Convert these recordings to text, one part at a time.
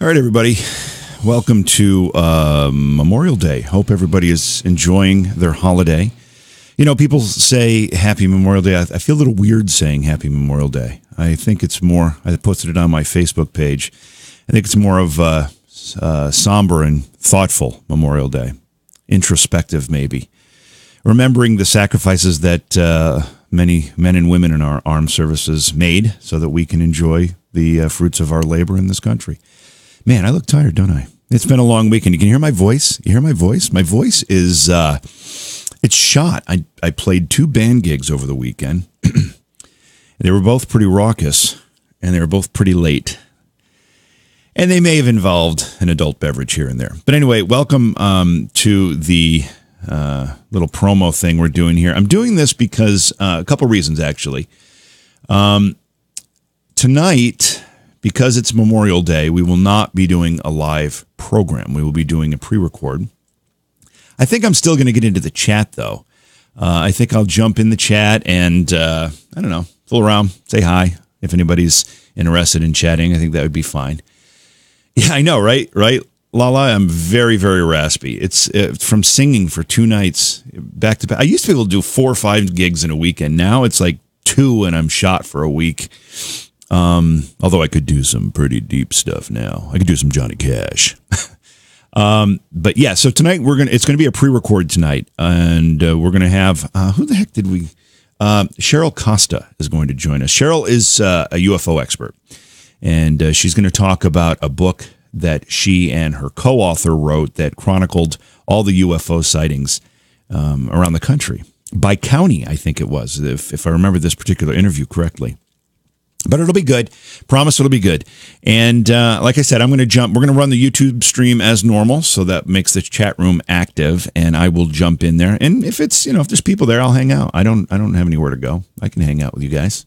All right, everybody. Welcome to Memorial Day. Hope everybody is enjoying their holiday. You know, people say Happy Memorial Day. I feel a little weird saying Happy Memorial Day. I think it's more, I posted it on my Facebook page. I think it's more of a somber and thoughtful Memorial Day. Introspective, maybe. Remembering the sacrifices that many men and women in our armed services made so that we can enjoy the fruits of our labor in this country. Man, I look tired, don't I? It's been a long weekend. You can hear my voice? You hear my voice? My voice is, it's shot. I played 2 band gigs over the weekend. They were both pretty raucous, and they were both pretty late. And they may have involved an adult beverage here and there. But anyway, welcome to the little promo thing we're doing here. I'm doing this because a couple reasons, actually. Tonight, because it's Memorial Day, we will not be doing a live program. We will be doing a pre-record. I think I'm still going to get into the chat, though. I think I'll jump in the chat and, I don't know, fool around, say hi. If anybody's interested in chatting, I think that would be fine. Yeah, I know, right? Right, Lala? I'm very, very raspy. It's from singing for 2 nights back to back. I used to be able to do 4 or 5 gigs in a weekend. Now it's like 2 and I'm shot for a week. Although I could do some pretty deep stuff now. I could do some Johnny Cash. But yeah, so tonight it's going to be a pre-record tonight, and we're going to have, who the heck did we, Sheryl Costa is going to join us. Sheryl is a UFO expert, and she's going to talk about a book that she and her co-author wrote that chronicled all the UFO sightings around the country. By county, I think it was, if I remember this particular interview correctly. But it'll be good. Promise it'll be good. And like I said, we're going to run the YouTube stream as normal, so that makes the chat room active, and I will jump in there. And if it's, if there's people there, I'll hang out. I don't have anywhere to go. I can hang out with you guys.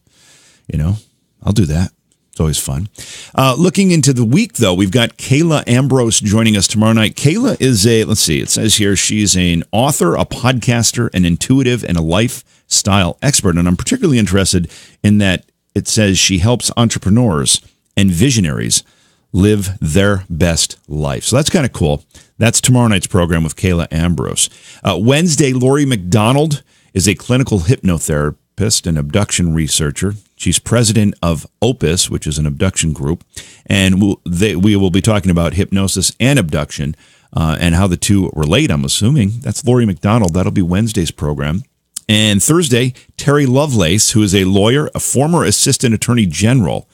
I'll do that. It's always fun. Looking into the week, though, we've got Kayla Ambrose joining us tomorrow night. Kayla is it says here, she's an author, a podcaster, an intuitive, and a lifestyle expert. And I'm particularly interested in that it says she helps entrepreneurs and visionaries live their best life. So that's kind of cool. That's tomorrow night's program with Kayla Ambrose. Wednesday, Laurie MacDonald is a clinical hypnotherapist and abduction researcher. She's president of Opus, which is an abduction group. And we will be talking about hypnosis and abduction and how the two relate, I'm assuming. That's Laurie MacDonald. That'll be Wednesday's program. And Thursday, Terry Lovelace, who is a lawyer, a former assistant attorney general,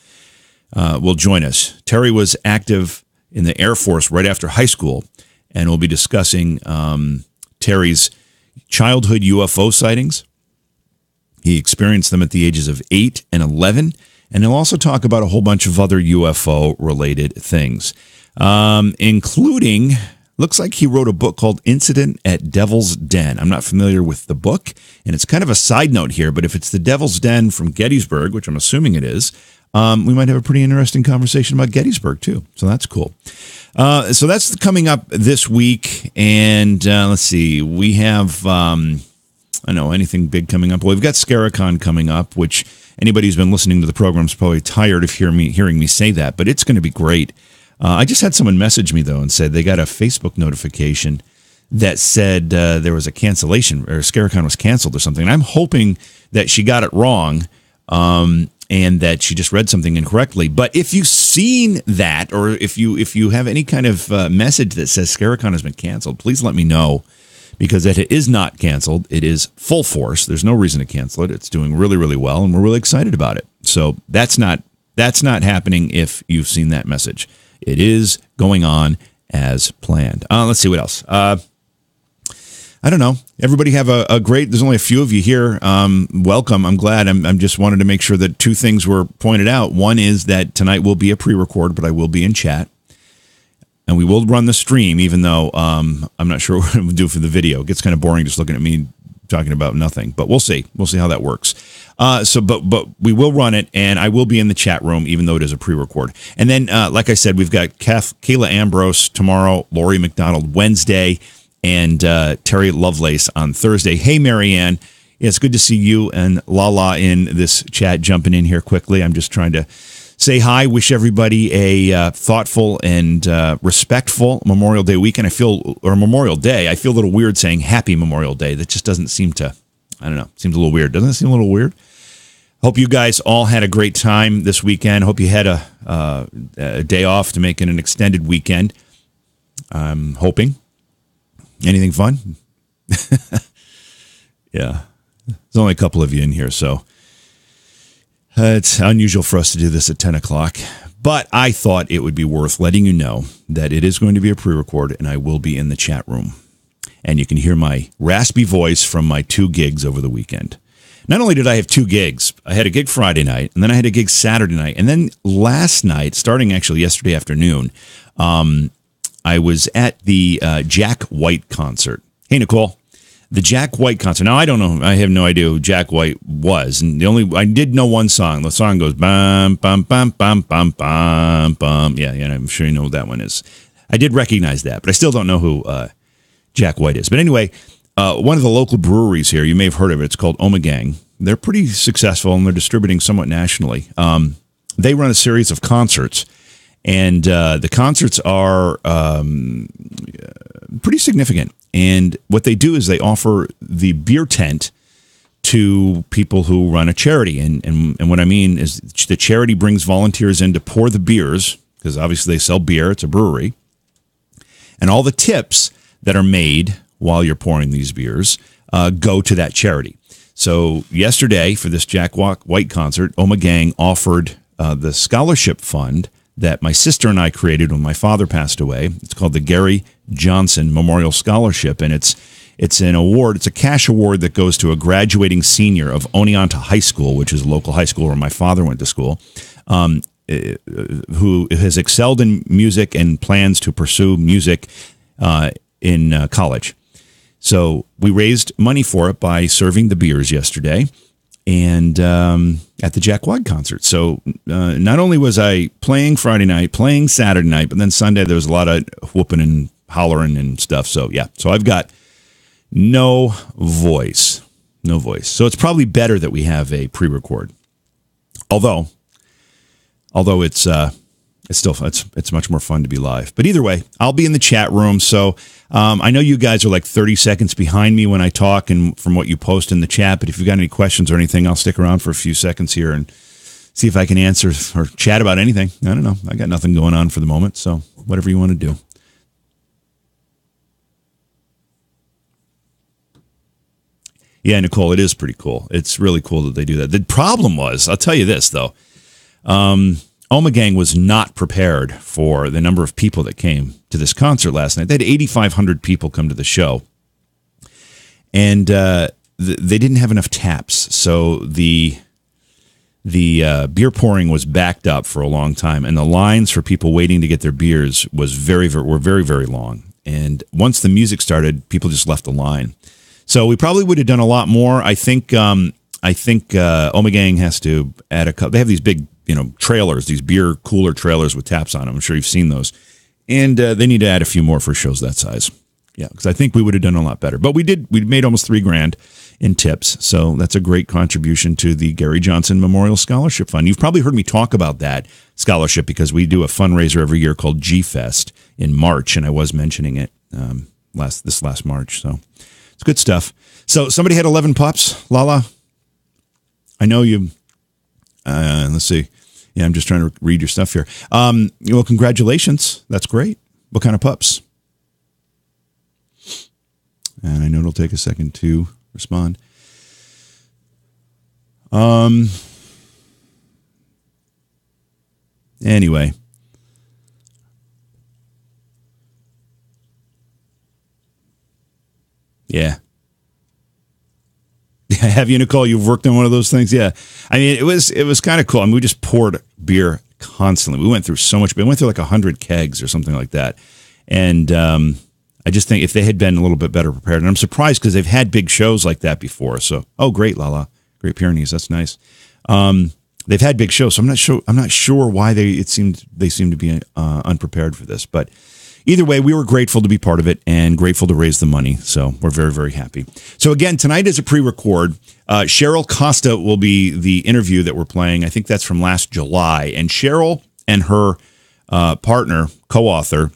will join us. Terry was active in the Air Force right after high school, and we'll be discussing Terry's childhood UFO sightings. He experienced them at the ages of 8 and 11, and he'll also talk about a whole bunch of other UFO-related things, including... Looks like he wrote a book called Incident at Devil's Den. I'm not familiar with the book, and it's kind of a side note here, but if it's the Devil's Den from Gettysburg, which I'm assuming it is, we might have a pretty interesting conversation about Gettysburg, too. So that's cool. So that's coming up this week, and let's see. We have, anything big coming up. Well, we've got ScareCon coming up, which anybody who's been listening to the program is probably tired of hearing me say that, but it's going to be great. I just had someone message me, though, and said they got a Facebook notification that said there was a cancellation, or ScareCon was canceled or something. And I'm hoping that she got it wrong and that she just read something incorrectly. But if you've seen that, or if you have any kind of message that says ScareCon has been canceled, please let me know, because it is not canceled. It is full force. There's no reason to cancel it. It's doing really, really well, and we're really excited about it. So that's not happening if you've seen that message. It is going on as planned. Let's see what else. I don't know. Everybody have a great, there's only a few of you here. Welcome. I'm glad. I'm just wanted to make sure that 2 things were pointed out. One is that tonight will be a pre-record, but I will be in chat. And we will run the stream, even though I'm not sure what we'll do for the video. It gets kind of boring just looking at me talking about nothing, but we'll see. We'll see how that works. But we will run it, and I will be in the chat room, even though it is a pre-record. And then, like I said, we've got Kayla Ambrose tomorrow, Laurie MacDonald Wednesday, and Terry Lovelace on Thursday. Hey, Marianne. Yeah, it's good to see you and Lala in this chat, jumping in here quickly. I'm just trying to say hi, wish everybody a thoughtful and respectful Memorial Day weekend. Or Memorial Day. I feel a little weird saying Happy Memorial Day. That just doesn't seem to, I don't know, seems a little weird. Doesn't it seem a little weird? Hope you guys all had a great time this weekend. Hope you had a day off to make it an extended weekend. I'm hoping. Anything fun? Yeah. There's only a couple of you in here, so it's unusual for us to do this at 10 o'clock. But I thought it would be worth letting you know that it is going to be a pre-record, and I will be in the chat room. And you can hear my raspy voice from my 2 gigs over the weekend. Not only did I have 2 gigs, I had a gig Friday night, and then I had a gig Saturday night. And then last night, starting actually yesterday afternoon, I was at the Jack White concert. Hey, Nicole. The Jack White concert. Now, I don't know. I have no idea who Jack White was. And I did know one song. The song goes, bum, bum, bum, bum, bum, bum, bum. Yeah, I'm sure you know what that one is. I did recognize that, but I still don't know who Jack White is. But anyway, one of the local breweries here, you may have heard of it. It's called Omegang. They're pretty successful, and they're distributing somewhat nationally. They run a series of concerts, and the concerts are pretty significant. And what they do is they offer the beer tent to people who run a charity. And what I mean is the charity brings volunteers in to pour the beers, because obviously they sell beer. It's a brewery. And all the tips that are made while you're pouring these beers go to that charity. So yesterday, for this Jack White concert, Omegang offered the scholarship fund that my sister and I created when my father passed away. It's called the Gary Johnson Memorial Scholarship, and it's an award. It's a cash award that goes to a graduating senior of Oneonta High School, which is a local high school where my father went to school, who has excelled in music and plans to pursue music in college. So we raised money for it by serving the beers yesterday and at the Jack White concert. So not only was I playing Friday night, playing Saturday night, but then Sunday there was a lot of whooping and hollering and stuff. So yeah, so I've got no voice. So it's probably better that we have a pre-record. Although it's still it's much more fun to be live. But either way, I'll be in the chat room. So I know you guys are like 30 seconds behind me when I talk and from what you post in the chat. But if you've got any questions or anything, I'll stick around for a few seconds here and see if I can answer or chat about anything. I don't know. I got nothing going on for the moment. So whatever you want to do. Yeah, Nicole, it is pretty cool. It's really cool that they do that. The problem was, I'll tell you this, though. Omegang was not prepared for the number of people that came to this concert last night. They had 8,500 people come to the show. And they didn't have enough taps. So the beer pouring was backed up for a long time. And the lines for people waiting to get their beers were very, very long. And once the music started, people just left the line. So we probably would have done a lot more. I think Omegang has to add a couple. They have these big, trailers, these beer cooler trailers with taps on them. I'm sure you've seen those. And they need to add a few more for shows that size. Yeah, because I think we would have done a lot better. But we did. We made almost $3,000 in tips. So that's a great contribution to the Gary Johnson Memorial Scholarship Fund. You've probably heard me talk about that scholarship because we do a fundraiser every year called G-Fest in March. And I was mentioning it this last March. So it's good stuff. So somebody had 11 pups. Lala, I know you. Let's see. Yeah, I'm just trying to read your stuff here. Well, congratulations. That's great. What kind of pups? And I know it'll take a second to respond. Anyway. Yeah. Have you, Nicole? You've worked on one of those things? Yeah. I mean, it was kind of cool. I mean, we just poured beer constantly. We went through so much beer. We went through like 100 kegs or something like that. And I just think if they had been a little bit better prepared, and I'm surprised because they've had big shows like that before. So, great, Lala. Great Pyrenees. That's nice. They've had big shows, so I'm not sure why they seem to be unprepared for this. But either way, we were grateful to be part of it and grateful to raise the money. So we're very, very happy. So again, tonight is a pre-record. Sheryl Costa will be the interview that we're playing. I think that's from last July. And Sheryl and her partner, co-author,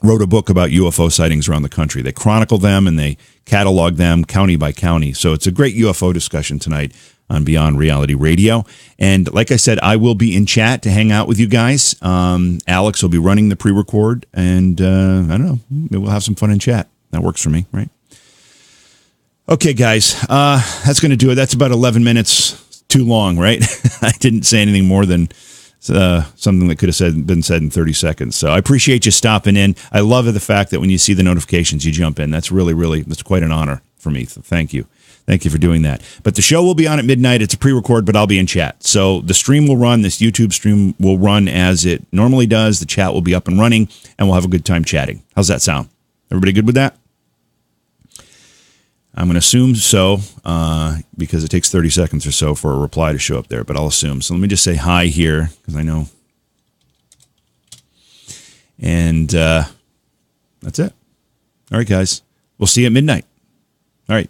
wrote a book about UFO sightings around the country. They chronicle them and they catalog them county by county. So it's a great UFO discussion tonight on Beyond Reality Radio. And like I said, I will be in chat to hang out with you guys. Alex will be running the pre-record, and I don't know, maybe we'll have some fun in chat. That works for me, right? Okay, guys, that's going to do it. That's about 11 minutes too long, right? I didn't say anything more than something that could have been said in 30 seconds. So I appreciate you stopping in. I love the fact that when you see the notifications, you jump in. That's that's quite an honor for me. So thank you. Thank you for doing that. But the show will be on at midnight. It's a pre-record, but I'll be in chat. So the stream will run. This YouTube stream will run as it normally does. The chat will be up and running, and we'll have a good time chatting. How's that sound? Everybody good with that? I'm going to assume so, because it takes 30 seconds or so for a reply to show up there, but I'll assume. So let me just say hi here, because I know. And that's it. All right, guys. We'll see you at midnight. All right.